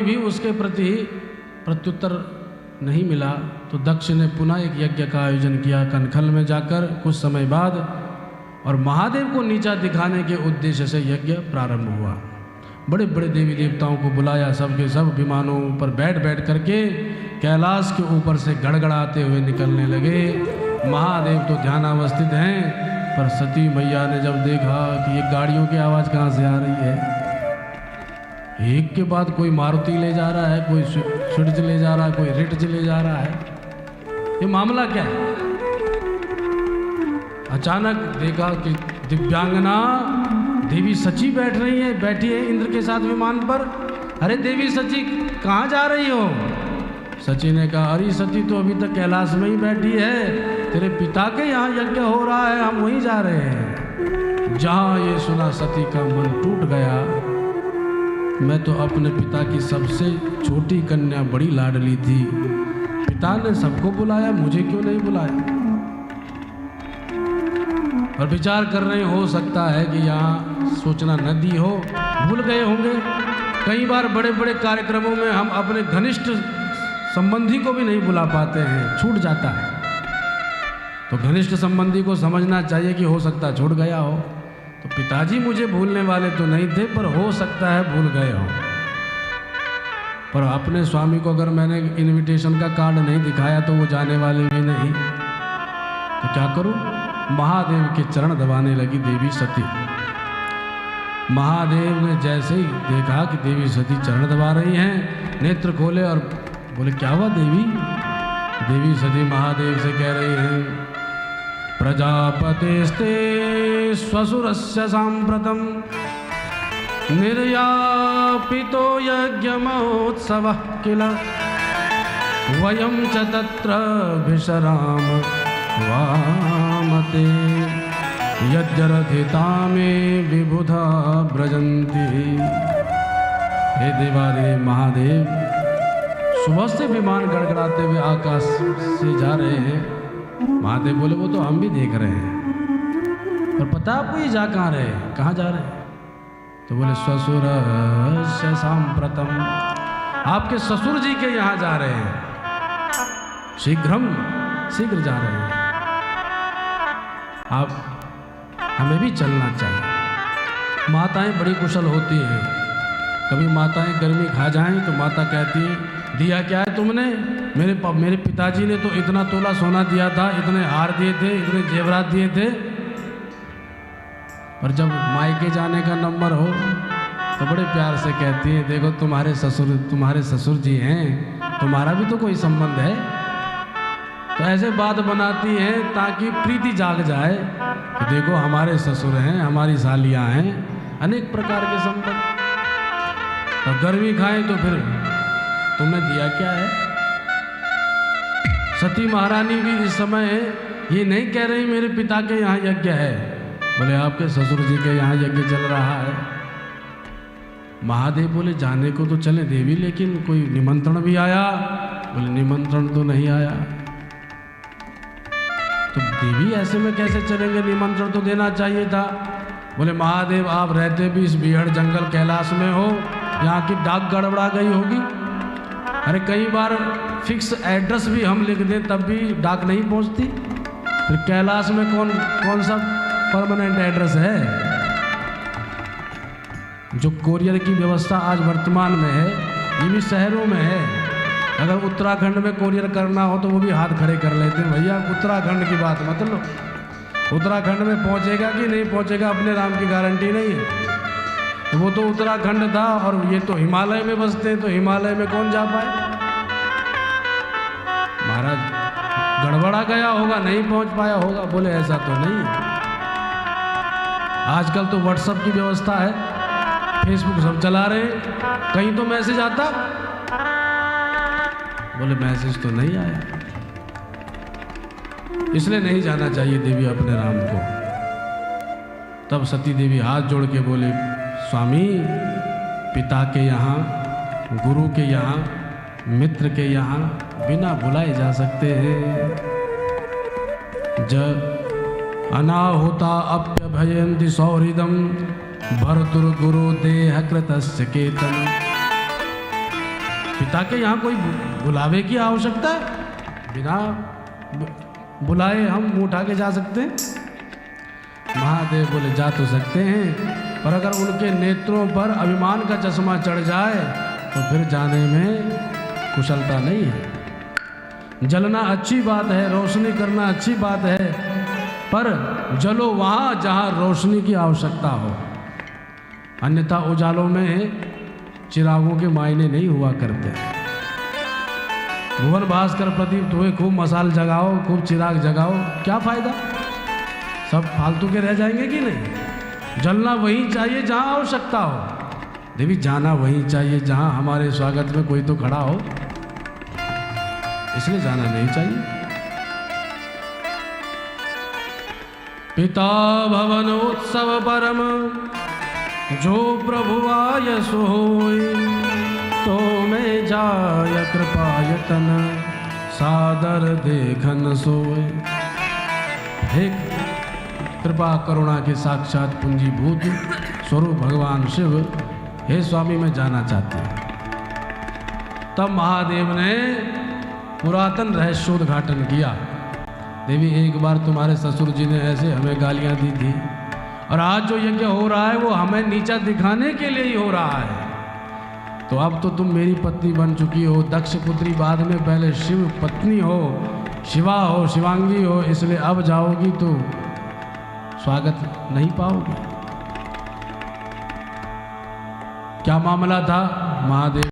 भी उसके प्रति प्रत्युत्तर नहीं मिला तो दक्ष ने पुनः एक यज्ञ का आयोजन किया कनखल में जाकर कुछ समय बाद, और महादेव को नीचा दिखाने के उद्देश्य से यज्ञ प्रारंभ हुआ। बड़े बड़े देवी देवताओं को बुलाया, सबके सब विमानों पर बैठ बैठ करके कैलाश के ऊपर से गड़गड़ाते हुए निकलने लगे। महादेव तो ध्यानावस्थित हैं, पर सती मैया ने जब देखा कि ये गाड़ियों की आवाज़ कहाँ से आ रही है, एक के बाद कोई मारुति ले जा रहा है, कोई स्विफ्ट ले जा रहा है, कोई रिट्ज ले जा रहा है, ये मामला क्या है। अचानक देखा कि दिव्यांगना देवी सची बैठी है इंद्र के साथ विमान पर। अरे देवी सची कहाँ जा रही हो? सची ने कहा, अरे सती तो अभी तक कैलाश में ही बैठी है, तेरे पिता के यहाँ यज्ञ हो रहा है, हम वहीं जा रहे हैं। जहाँ ये सुना सती का मन टूट गया। मैं तो अपने पिता की सबसे छोटी कन्या बड़ी लाडली थी, पिता ने सबको बुलाया, मुझे क्यों नहीं बुलाया? और विचार कर रहे हो सकता है कि यहाँ सूचना न दी हो, भूल गए होंगे। कई बार बड़े बड़े कार्यक्रमों में हम अपने घनिष्ठ संबंधी को भी नहीं बुला पाते हैं, छूट जाता है। तो घनिष्ठ संबंधी को समझना चाहिए कि हो सकता है छूट गया हो। तो पिताजी मुझे भूलने वाले तो नहीं थे, पर हो सकता है भूल गए हो। पर अपने स्वामी को अगर मैंने इनविटेशन का कार्ड नहीं दिखाया तो वो जाने वाले भी नहीं, तो क्या करूं? महादेव के चरण दबाने लगी देवी सती। महादेव ने जैसे ही देखा कि देवी सती चरण दबा रही हैं, नेत्र खोले और बोले, क्या हुआ देवी? देवी सती महादेव से कह रही हैं, प्रजापतेस्ते स्वसुरस्य सांप्रतम् निर्यापितो यज्ञमहोत्सवः किल वयं च तत्र विशराम वामते यद्यरथिता में विबुधा ब्रजन्ति। हे देवादेव महादेव, सुबह से विमान गड़गड़ाते हुए आकाश से जा रहे हैं। महादेव बोले, वो तो हम भी देख रहे हैं, पर पता आपको ये जा कहाँ रहे, कहाँ जा रहे हैं? तो बोले, ससुरस्य सांप्रतम, आपके ससुर जी के यहाँ जा रहे हैं, शीघ्र जा रहे हैं। आप हमें भी चलना चाहिए। माताएं बड़ी कुशल होती हैं। कभी माताएं गर्मी खा जाएं तो माता कहती है, दिया क्या है तुमने? मेरे पिताजी ने तो इतना तोला सोना दिया था, इतने हार दिए थे, इतने जेवरात दिए थे। पर जब मायके जाने का नंबर हो तो बड़े प्यार से कहती है, देखो तुम्हारे ससुर जी हैं, तुम्हारा भी तो कोई संबंध है। तो ऐसे बात बनाती हैं ताकि प्रीति जाग जाए कि देखो हमारे ससुर हैं, हमारी सालियाँ हैं, अनेक प्रकार के संबंध। और गर्मी खाएं तो फिर तुमने दिया क्या है? सती महारानी भी इस समय ये नहीं कह रही मेरे पिता के यहाँ यज्ञ है, बोले आपके ससुर जी के यहाँ यज्ञ चल रहा है। महादेव बोले, जाने को तो चले देवी, लेकिन कोई निमंत्रण भी आया? बोले, निमंत्रण तो नहीं आया। तो देवी ऐसे में कैसे चलेंगे, निमंत्रण तो देना चाहिए था। बोले, महादेव आप रहते भी इस बीहड़ जंगल कैलाश में हो, यहाँ की डाक गड़बड़ा गई होगी। अरे कई बार फिक्स एड्रेस भी हम लिख दें तब भी डाक नहीं पहुँचती, फिर कैलाश में कौन सा परमानेंट एड्रेस है? जो कोरियर की व्यवस्था आज वर्तमान में है, ये भी शहरों में है। अगर उत्तराखंड में कोरियर करना हो तो वो भी हाथ खड़े कर लेते हैं, भैया उत्तराखंड की बात मत लो, उत्तराखंड में पहुंचेगा कि नहीं पहुंचेगा अपने नाम की गारंटी नहीं है। तो वो तो उत्तराखंड था और ये तो हिमालय में बसते हैं, तो हिमालय में कौन जा पाए? महाराज गड़बड़ा गया होगा, नहीं पहुंच पाया होगा। बोले, ऐसा तो नहीं है, आजकल तो व्हाट्सएप की व्यवस्था है, फेसबुक सब चला रहे हैं, कहीं तो मैसेज आता। बोले, मैसेज तो नहीं आया, इसलिए नहीं जाना चाहिए देवी अपने राम को। तब सती देवी हाथ जोड़ के बोले, स्वामी, पिता के यहाँ, गुरु के यहाँ, मित्र के यहाँ बिना बुलाए जा सकते हैं। जब अनाहुता अप्यभयन्ति सौहृदम भर्तुर्गुरु देह कृतस्य केतन। पिता के यहाँ कोई बुलावे की आवश्यकता है? बिना बुलाए हम मुँह उठा के जा सकते हैं? महादेव बोले जा तो सकते हैं, पर अगर उनके नेत्रों पर अभिमान का चश्मा चढ़ जाए तो फिर जाने में कुशलता नहीं है। जलना अच्छी बात है, रोशनी करना अच्छी बात है, पर जलो वहाँ जहाँ रोशनी की आवश्यकता हो, अन्यथा उजालों में चिरागों के मायने नहीं हुआ करते। भुवन भास्कर प्रदीप्त हुए, खूब मसाल जगाओ, खूब चिराग जगाओ, क्या फायदा? सब फालतू के रह जाएंगे कि नहीं? जलना वहीं चाहिए जहाँ आवश्यकता हो। देवी जाना वहीं चाहिए जहाँ हमारे स्वागत में कोई तो खड़ा हो, इसलिए जाना नहीं चाहिए। पिता भवनोत्सव परम जो प्रभु आय सोई, तो मैं जाय कृपायतन सादर देखन सोए। हे कृपा करुणा के साक्षात पूंजीभूत स्वरूप भगवान शिव, हे स्वामी मैं जाना चाहती हूँ। तब महादेव ने पुरातन रहस्योद्घाटन किया। देवी एक बार तुम्हारे ससुर जी ने ऐसे हमें गालियाँ दी थी, और आज जो यज्ञ हो रहा है वो हमें नीचा दिखाने के लिए ही हो रहा है। तो अब तो तुम मेरी पत्नी बन चुकी हो, दक्ष पुत्री बाद में, पहले शिव पत्नी हो, शिवा हो, शिवांगी हो, इसलिए अब जाओगी तो स्वागत नहीं पाओगे। क्या मामला था? महादेव